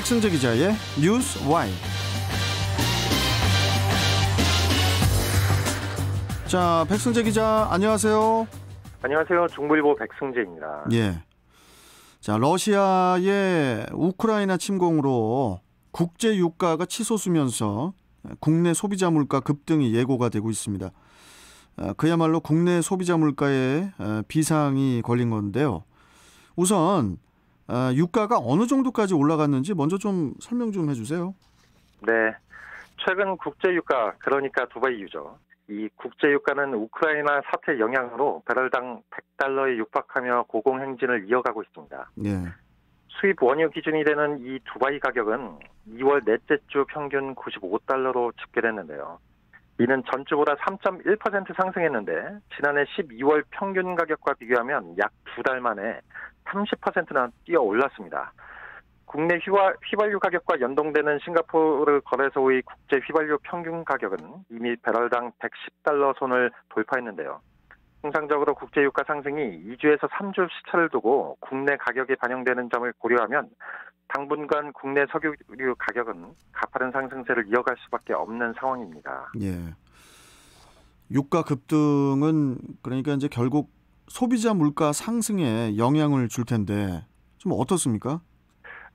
백승재 기자의 뉴스 와이. 자, 백승재 기자 안녕하세요. 안녕하세요. 중부일보 백승재입니다. 예. 자, 러시아의 우크라이나 침공으로 국제 유가가 치솟으면서 국내 소비자 물가 급등이 예고가 되고 있습니다. 그야말로 국내 소비자 물가에 비상이 걸린 건데요. 우선 유가가 어느 정도까지 올라갔는지 먼저 좀 설명 좀 해주세요. 네, 최근 국제유가, 그러니까 두바이유죠. 이 국제유가는 우크라이나 사태 영향으로 배럴당 100달러에 육박하며 고공행진을 이어가고 있습니다. 예. 수입 원유 기준이 되는 이 두바이 가격은 2월 넷째 주 평균 95달러로 집계됐는데요. 이는 전주보다 3.1% 상승했는데 지난해 12월 평균 가격과 비교하면 약 2달 만에 30%나 뛰어 올랐습니다. 국내 휘발유 가격과 연동되는 싱가포르 거래소의 국제 휘발유 평균 가격은 이미 배럴당 110달러 선을 돌파했는데요. 통상적으로 국제유가 상승이 2주에서 3주 시차를 두고 국내 가격에 반영되는 점을 고려하면 당분간 국내 석유류 가격은 가파른 상승세를 이어갈 수밖에 없는 상황입니다. 예. 유가 급등은 그러니까 이제 결국 소비자 물가 상승에 영향을 줄 텐데 좀 어떻습니까?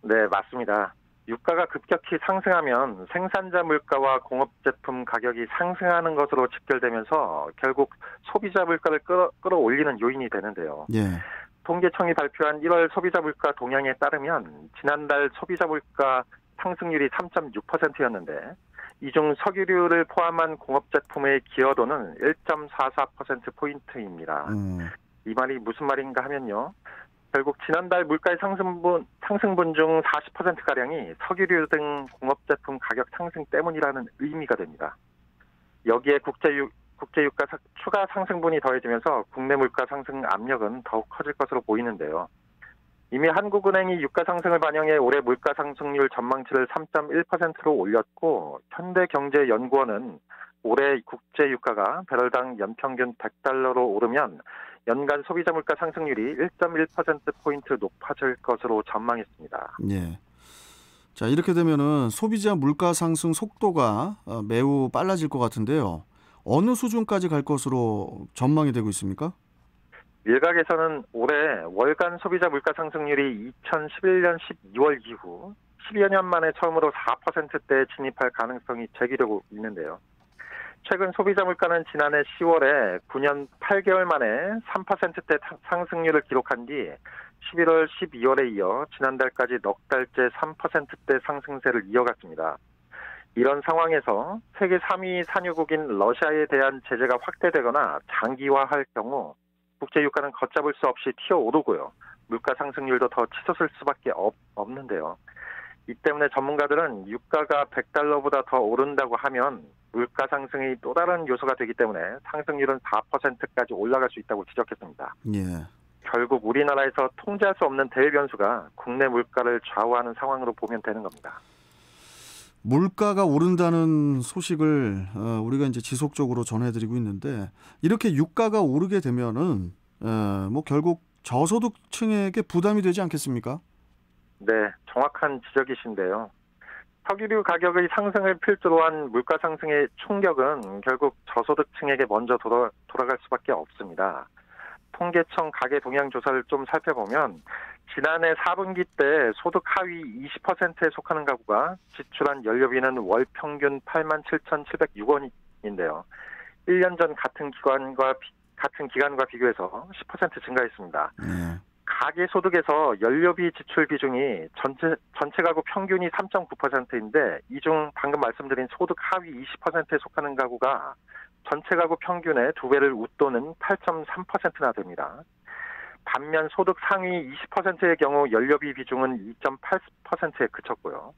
네, 맞습니다. 유가가 급격히 상승하면 생산자 물가와 공업 제품 가격이 상승하는 것으로 직결되면서 결국 소비자 물가를 끌어올리는 요인이 되는데요. 예. 통계청이 발표한 1월 소비자 물가 동향에 따르면 지난달 소비자 물가 상승률이 3.6%였는데 이 중 석유류를 포함한 공업 제품의 기여도는 1.44%포인트입니다. 이 말이 무슨 말인가 하면요. 결국 지난달 물가의 상승분 중 40%가량이 석유류 등 공업 제품 가격 상승 때문이라는 의미가 됩니다. 여기에 국제유가 추가 상승분이 더해지면서 국내 물가 상승 압력은 더욱 커질 것으로 보이는데요. 이미 한국은행이 유가 상승을 반영해 올해 물가 상승률 전망치를 3.1%로 올렸고 현대경제연구원은 올해 국제유가가 배럴당 연평균 100달러로 오르면 연간 소비자 물가 상승률이 1.1%포인트 높아질 것으로 전망했습니다. 예. 자, 이렇게 되면은 소비자 물가 상승 속도가 매우 빨라질 것 같은데요. 어느 수준까지 갈 것으로 전망이 되고 있습니까? 일각에서는 올해 월간 소비자 물가 상승률이 2011년 12월 이후 10여 년 만에 처음으로 4%대에 진입할 가능성이 제기되고 있는데요. 최근 소비자 물가는 지난해 10월에 9년 8개월 만에 3%대 상승률을 기록한 뒤 11월, 12월에 이어 지난달까지 넉 달째 3%대 상승세를 이어갔습니다. 이런 상황에서 세계 3위 산유국인 러시아에 대한 제재가 확대되거나 장기화할 경우 국제유가는 걷잡을 수 없이 튀어오르고요. 물가 상승률도 더 치솟을 수밖에 없는데요. 이 때문에 전문가들은 유가가 100달러보다 더 오른다고 하면 물가 상승이 또 다른 요소가 되기 때문에 상승률은 4%까지 올라갈 수 있다고 지적했습니다. 예. 결국 우리나라에서 통제할 수 없는 대외 변수가 국내 물가를 좌우하는 상황으로 보면 되는 겁니다. 물가가 오른다는 소식을 우리가 이제 지속적으로 전해드리고 있는데 이렇게 유가가 오르게 되면은 뭐 결국 저소득층에게 부담이 되지 않겠습니까? 네, 정확한 지적이신데요. 석유류 가격의 상승을 필두로 한 물가 상승의 충격은 결국 저소득층에게 먼저 돌아갈 수밖에 없습니다. 통계청 가계 동향 조사를 좀 살펴보면 지난해 4분기 때 소득 하위 20%에 속하는 가구가 지출한 연료비는 월 평균 87,706원인데요. 1년 전 같은 기간과 비교해서 10% 증가했습니다. 가계 소득에서 연료비 지출 비중이 전체 가구 평균이 3.9%인데 이 중 방금 말씀드린 소득 하위 20%에 속하는 가구가 전체 가구 평균의 2배를 웃도는 8.3%나 됩니다. 반면 소득 상위 20%의 경우 연료비 비중은 2.8%에 그쳤고요.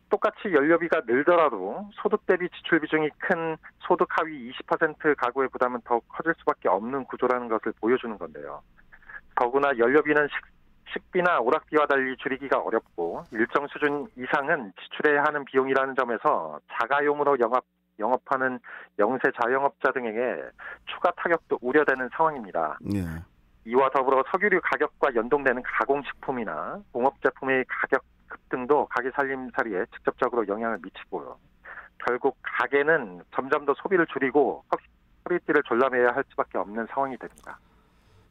똑같이 연료비가 늘더라도 소득 대비 지출 비중이 큰 소득 하위 20% 가구의 부담은 더 커질 수밖에 없는 구조라는 것을 보여주는 건데요. 더구나 연료비는 식비나 오락비와 달리 줄이기가 어렵고 일정 수준 이상은 지출해야 하는 비용이라는 점에서 자가용으로 영업하는 영세 자영업자 등에게 추가 타격도 우려되는 상황입니다. 이와 더불어 석유류 가격과 연동되는 가공식품이나 공업제품의 가격 급등도 가게 살림살이에 직접적으로 영향을 미치고요. 결국 가게는 점점 더 소비를 줄이고 허리띠를 졸라매야 할 수밖에 없는 상황이 됩니다.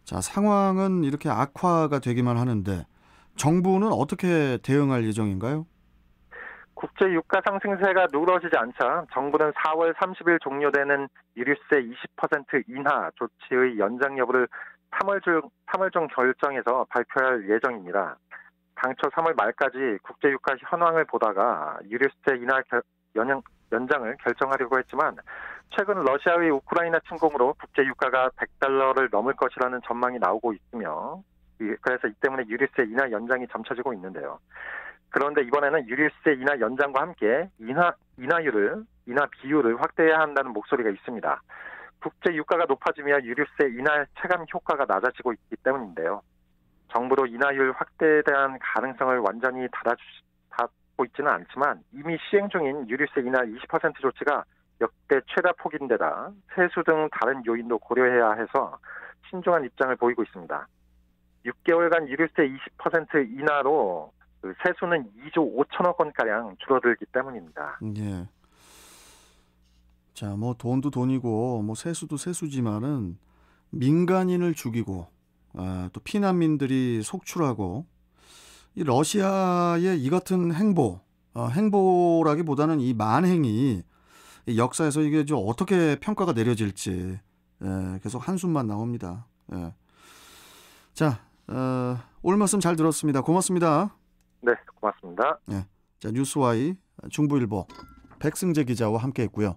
자, 상황은 이렇게 악화가 되기만 하는데 정부는 어떻게 대응할 예정인가요? 국제 유가 상승세가 누그러지지 않자 정부는 4월 30일 종료되는 유류세 20% 인하 조치의 연장 여부를 3월 중 결정해서 발표할 예정입니다. 당초 3월 말까지 국제 유가 현황을 보다가 유류세 인하 연장을 결정하려고 했지만 최근 러시아의 우크라이나 침공으로 국제 유가가 $100를 넘을 것이라는 전망이 나오고 있으며 그래서 이 때문에 유류세 인하 연장이 점쳐지고 있는데요. 그런데 이번에는 유류세 인하 연장과 함께 인하 비율을 확대해야 한다는 목소리가 있습니다. 국제 유가가 높아지며 유류세 인하 체감 효과가 낮아지고 있기 때문인데요. 정부로 인하율 확대에 대한 가능성을 완전히 닫고 있지는 않지만 이미 시행 중인 유류세 인하 20% 조치가 역대 최다 폭인데다 세수 등 다른 요인도 고려해야 해서 신중한 입장을 보이고 있습니다. 6개월간 유류세 20% 인하로 세수는 2조 5천억 원가량 줄어들기 때문입니다. 예. 자, 뭐 돈도 돈이고 뭐 세수도 세수지만은 민간인을 죽이고 또 피난민들이 속출하고 이 러시아의 이 같은 행보라기보다는 이 만행이 이 역사에서 이게 좀 어떻게 평가가 내려질지 계속 한숨만 나옵니다. 예. 자, 오늘 말씀 잘 들었습니다. 고맙습니다. 네, 고맙습니다. 예. 자, 뉴스와이 중부일보 백승재 기자와 함께했고요.